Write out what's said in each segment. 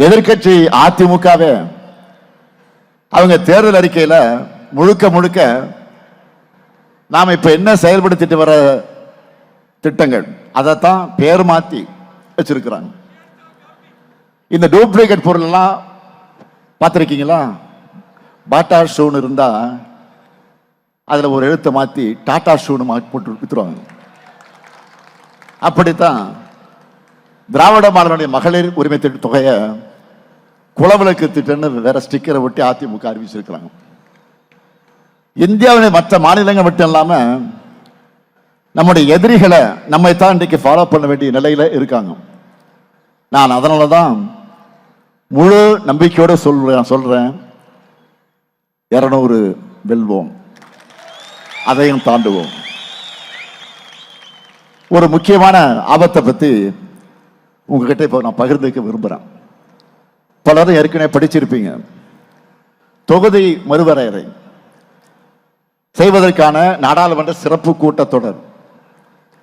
எதிர்கட்சி அதிமுகவே அவங்க தேர்தல் அறிக்கையில முழுக்க முழுக்க நாம இப்ப என்ன செயல்படுத்திட்டு வர திட்டங்கள் அதைத்தான் பேர் மாத்தி வச்சிருக்கிறாங்க. இந்த டூப்ளிகேட் பொருள் எல்லாம் பார்த்திருக்கீங்களா? பாட்டா ஷூன்னு இருந்தா அதுல ஒரு எழுத்தை மாத்தி டாடா ஷூன்னு போட்டு வித்துருவாங்க. அப்படித்தான் திராவிட மாடலுடைய மகளிர் உரிமை திட்ட தொகையை குளவிளக்கு திட்டம்னு வேற ஸ்டிக்கரை ஒட்டி அதிமுக அறிவிச்சிருக்கிறாங்க. இந்தியாவுடைய மற்ற மாநிலங்கள் மட்டும் இல்லாம நம்முடைய எதிரிகளை நம்மை தான் இன்றைக்கு ஃபாலோ பண்ண வேண்டிய நிலையில இருக்காங்க. நான் அதனாலதான் முழு நம்பிக்கையோட சொல்றேன் 200 வெல்வோம், அதையும் தாண்டுவோம். ஒரு முக்கியமான ஆபத்தை பத்தி உங்ககிட்ட இப்போ நான் பகிர்ந்துக்க விரும்புகிறேன். பலரும் ஏற்கனவே படிச்சிருப்பீங்க. தொகுதி மறுவரையறை செய்வதற்கான நாடாளுமன்ற சிறப்பு கூட்டத்தொடர்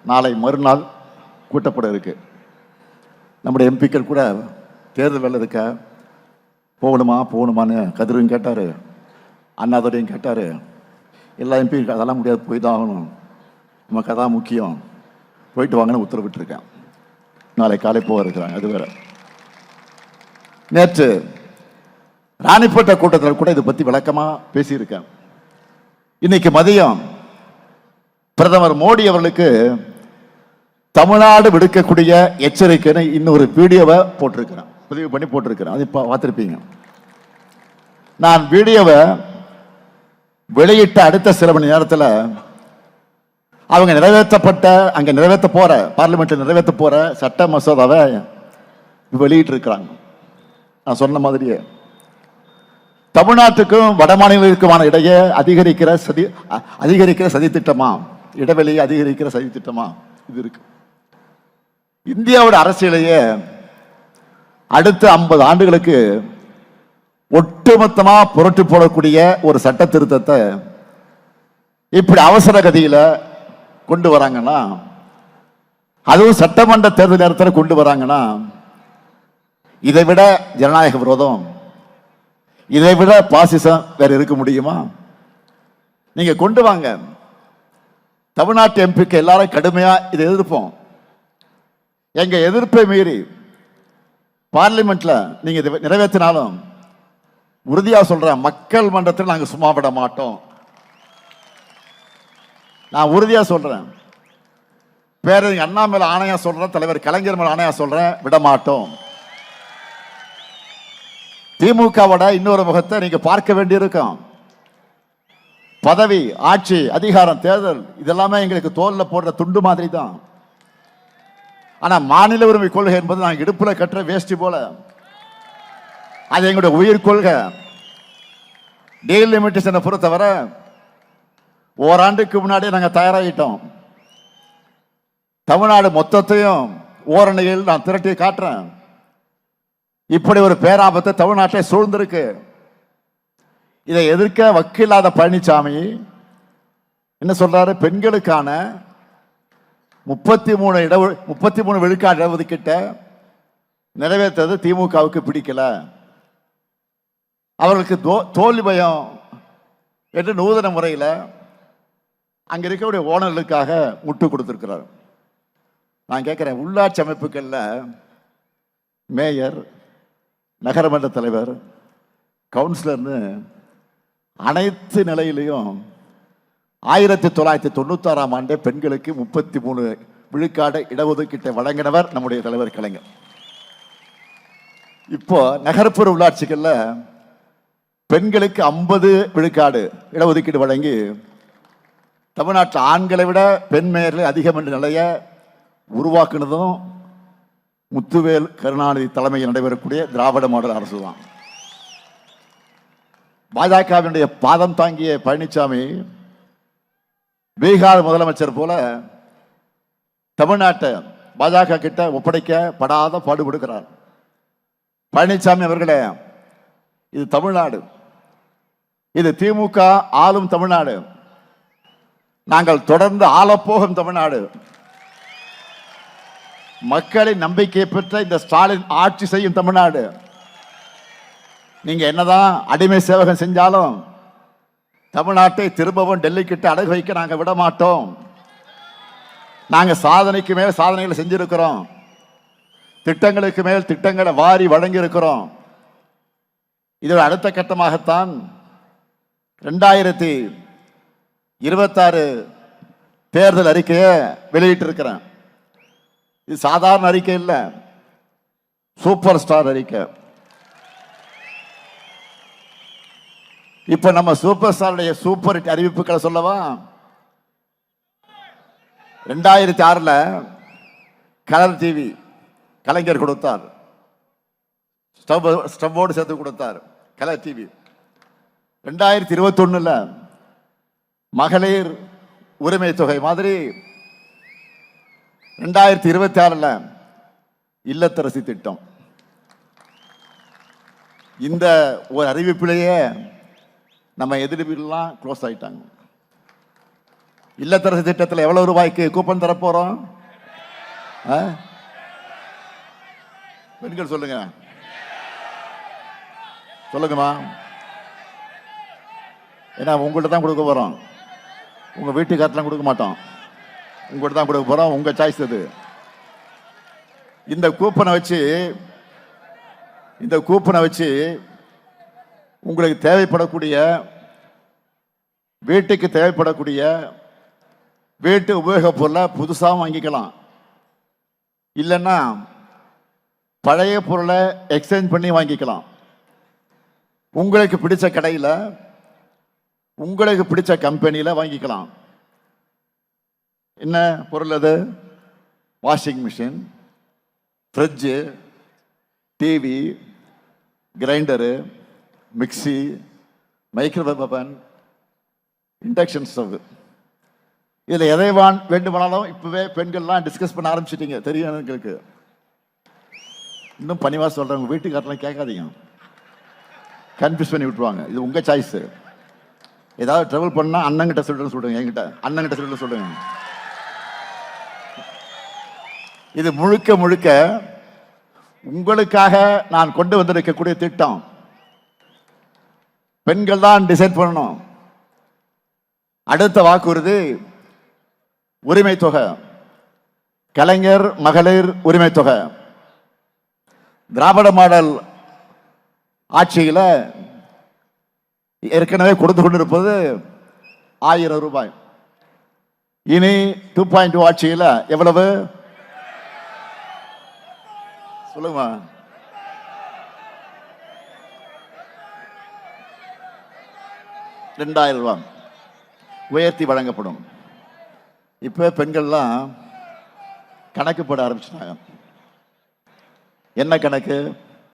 நாளை மறுநாள் கூட்டப்பட இருக்கு. நம்முடைய எம்பிக்கள் கூட தேர்தல் வேலை இருக்க போகணுமான்னு கதிரும் கேட்டாரு, அண்ணாதுரையும் கேட்டாரு. எல்லா எம்பி அதெல்லாம் முடியாது, போய் தான் ஆகணும், நமக்கு அதான் முக்கியம், போயிட்டு வாங்கன்னு உத்தரவிட்டிருக்கேன். நாளை காலை போக இருக்கிறாங்க. அது வேற. நேற்று ராணிப்பேட்டை கூட்டத்தில் கூட இதை பத்தி விளக்கமா பேசியிருக்கேன். இன்னைக்கு மதியம் பிரதமர் மோடி அவர்களுக்கு தமிழ்நாடு விடுக்கக்கூடிய எச்சரிக்கைன்னு இன்னொரு வீடியோவை போட்டிருக்கிறேன், பதிவு பண்ணி போட்டிருக்கிறேன். அது பார்த்திருப்பீங்க. நான் வீடியோவை வெளியிட்ட அடுத்த சில மணி நேரத்தில் அவங்க நிறைவேற்ற போற பார்லிமெண்ட்ல நிறைவேற்ற போற சட்ட மசோதாவை வெளியிட்டு இருக்கிறாங்க. நான் சொன்ன மாதிரியே தமிழ்நாட்டுக்கும் வட மாநிலங்களுக்குமான இடையே அதிகரிக்கிற சதி திட்டமா, இடைவெளியை அதிகரிக்கிற சதி திட்டமா இது இருக்கு. இந்தியாவோட அரசியலையே அடுத்த 50 ஆண்டுகளுக்கு ஒட்டுமொத்தமா புரட்டி போடக்கூடிய ஒரு சட்ட திருத்தத்தை இப்படி அவசர கதியில கொண்டு வராங்கன்னா, அதுவும் சட்டமன்ற தேர்தல் நேரத்தில் கொண்டு வராங்கன்னா, இதை விட ஜனநாயக விரோதம், இதை விட பாசிசம் வேற இருக்க முடியுமா? நீங்க கொண்டு வாங்க. தமிழ்நாட்டு எம்பிக்கு எல்லாரும் கடுமையா இதை எதிர்ப்போம். எங்க எதிர்ப்பை மீறி பார்லிமெண்ட்ல நீங்க இதை நிறைவேற்றினாலும் உறுதியா சொல்றேன், மக்கள் மன்றத்தில் நாங்க சும்மா விட மாட்டோம். நான் உறுதியா சொல்றேன். பேரறிஞர் அண்ணா மேல ஆணையா சொல்றேன், தலைவர் கலைஞர் மேல ஆணையா சொல்றேன், விட மாட்டோம். திமுகவோட இன்னொரு முகத்தை நீங்க பார்க்க வேண்டியிருக்கும். பதவி, ஆட்சி, அதிகாரம், தேர்தல் இதெல்லாமே எங்களுக்கு தோல்ல போடுற துண்டு மாதிரி தான். ஆனா மாநில உரிமை கொள்கை என்பது நாங்கள் இடுப்புல கட்டுற வேஷ்டி போல. அது எங்களுடைய உயிர் கொள்கை. டீலிமிட்டேஷனை பொறுத்தவரை ஓராண்டுக்கு முன்னாடி நாங்கள் தயாராகிட்டோம். தமிழ்நாடு மொத்தத்தையும் ஓரணியில் நான் திரட்டி காட்டுறேன். இப்படி ஒரு பேராபத்தை தமிழ்நாட்டை சூழ்ந்திருக்கு. இதை எதிர்க்க வக்கில்லாத பழனிசாமி என்ன சொல்றாரு? பெண்களுக்கான 33 விழுக்காடு இடஒதுக்கீட்ட நிறைவேற்றது திமுகவுக்கு பிடிக்கல, அவர்களுக்கு தோல்வி பயம் என்று நூதன முறையில் அங்க இருக்கக்கூடிய ஓனர்களுக்காக முட்டு கொடுத்திருக்கிறார். நான் கேட்கிறேன், உள்ளாட்சி அமைப்புகள்ல மேயர், நகரமன்ற தலைவர், கவுன்சிலர்னு அனைத்து நிலையிலையும் 1996ஆம் ஆண்டே பெண்களுக்கு 33 விழுக்காடு இடஒதுக்கீட்டை வழங்கினவர் நம்முடைய தலைவர் கலைஞர். இப்போ நகர்ப்புற உள்ளாட்சிகள்ல பெண்களுக்கு 50 விழுக்காடு இடஒதுக்கீடு வழங்கி தமிழ்நாட்டில் ஆண்களை விட பெண் மேயர்கள் அதிகம் என்ற நிலையை உருவாக்குனதும் முத்துவேல் கருணாநிதி தலைமையில் நடைபெறக்கூடிய திராவிட மாடல் அரசு தான். பாஜகவினுடைய பாதம் தாங்கிய பழனிசாமி பீகார் முதலமைச்சர் போல தமிழ்நாட்டை பாஜக கிட்ட ஒப்படைக்கப்படாத பாடுபடுகிறார். பழனிசாமி அவர்களே, இது தமிழ்நாடு, இது திமுக ஆளும் தமிழ்நாடு, நாங்கள் தொடர்ந்து ஆளப்போகும் தமிழ்நாடு. மக்களின் நம்பிக்கையை பெற்ற இந்த ஸ்டாலின் ஆட்சி செய்யும் தமிழ்நாடு. நீங்க என்னதான் அடிமை சேவகம் செஞ்சாலும் தமிழ்நாட்டை திரும்பவும் டெல்லி கிட்ட அடகு வைக்க நாங்க விட மாட்டோம். நாங்க சாதனைக்கு மேல் சாதனைகளை செஞ்சிருக்கிறோம். திட்டங்களுக்கு மேல் திட்டங்களை வாரி வழங்கி இருக்கிறோம். இதோட அடுத்த கட்டமாகத்தான் 2026 தேர்தல் அறிக்கையை வெளியிட்டிருக்கிறேன். இது சாதாரண அறிக்கை இல்லை, சூப்பர் ஸ்டார் அறிக்கை. இப்ப நம்ம சூப்பர் ஸ்டாருடைய சூப்பர் ஹிட் அறிவிப்புகளை சொல்லவா? 2006 கலர் டிவி கலைஞர் கொடுத்தார், ஸ்டவ்வோடு சேர்த்து கொடுத்தார் கலர் டிவி. 2021 மகளிர் உரிமை தொகை மாதிரி 2026 இல்லத்தரசி திட்டம். இந்த ஒரு அறிவிப்பிலேயே நம்ம எதிர்ப்புலாம் க்ளோஸ் ஆயிட்டாங்க. இல்லத்தரசி திட்டத்தில் எவ்வளவு ரூபாய்க்கு கூப்பன் தரப்போறோம்? பெண்கள் சொல்லுங்க, சொல்லுங்கம்மா. ஏன்னா உங்கள்கிட்ட தான் கொடுக்க போறோம், உங்க வீட்டுக்காரலாம் கொடுக்க மாட்டோம், உங்கள்கிட்ட தான் கொடுக்க போறோம். உங்க சாய்ஸ் அது. இந்த கூப்பனை வச்சு உங்களுக்கு தேவைப்படக்கூடிய வீட்டுக்கு தேவைப்படக்கூடிய வீட்டு உபயோகப் பொருளை புதுசாக வாங்கிக்கலாம். இல்லைன்னா பழைய பொருளை எக்ஸ்சேஞ்ச் பண்ணி வாங்கிக்கலாம். உங்களுக்கு பிடிச்ச கடையில் உங்களுக்கு பிடிச்ச கம்பெனியில் வாங்கிக்கலாம். என்ன பொருள் அது? Washing machine, fridge, TV, grinder, mixie, microwave oven, induction stove. இதில் எதை வேண்டுமானாலும் இப்போவே பெண்கள்லாம் டிஸ்கஸ் பண்ண ஆரம்பிச்சிட்டீங்க, தெரியும் எங்களுக்கு. இன்னும் பணிவாக சொல்கிறேன், உங்கள் வீட்டுக்காரெலாம் கேட்காதீங்க, கன்ஃபியூஸ் பண்ணி விட்டுருவாங்க. இது உங்கள் சாய்ஸு. ஏதாவது ட்ராவல் பண்ணால் அண்ணங்கிட்ட சொல்லுங்க, என்கிட்ட அண்ணங்கிட்ட சொல்லுங்க. இது முழுக்க முழுக்க உங்களுக்காக நான் கொண்டு வந்திருக்கக்கூடிய திட்டம். பெண்கள் தான் டிசைட் பண்ணணும். அடுத்த வாக்குறுதி உரிமை தொகை, கலைஞர் மகளிர் உரிமை தொகை. திராவிட மாடல் ஆட்சியில் ஏற்கனவே கொடுத்து கொண்டிருப்பது 1000 ரூபாய். இனி 2.2 ஆட்சியில் எவ்வளவு சொல்லுங்க? 2000 ரூபாய் உயர்த்தி வழங்கப்படும். இப்போ பெண்கள்லாம் கணக்கு போட ஆரம்பிச்சிட்டாங்க. என்ன கணக்கு?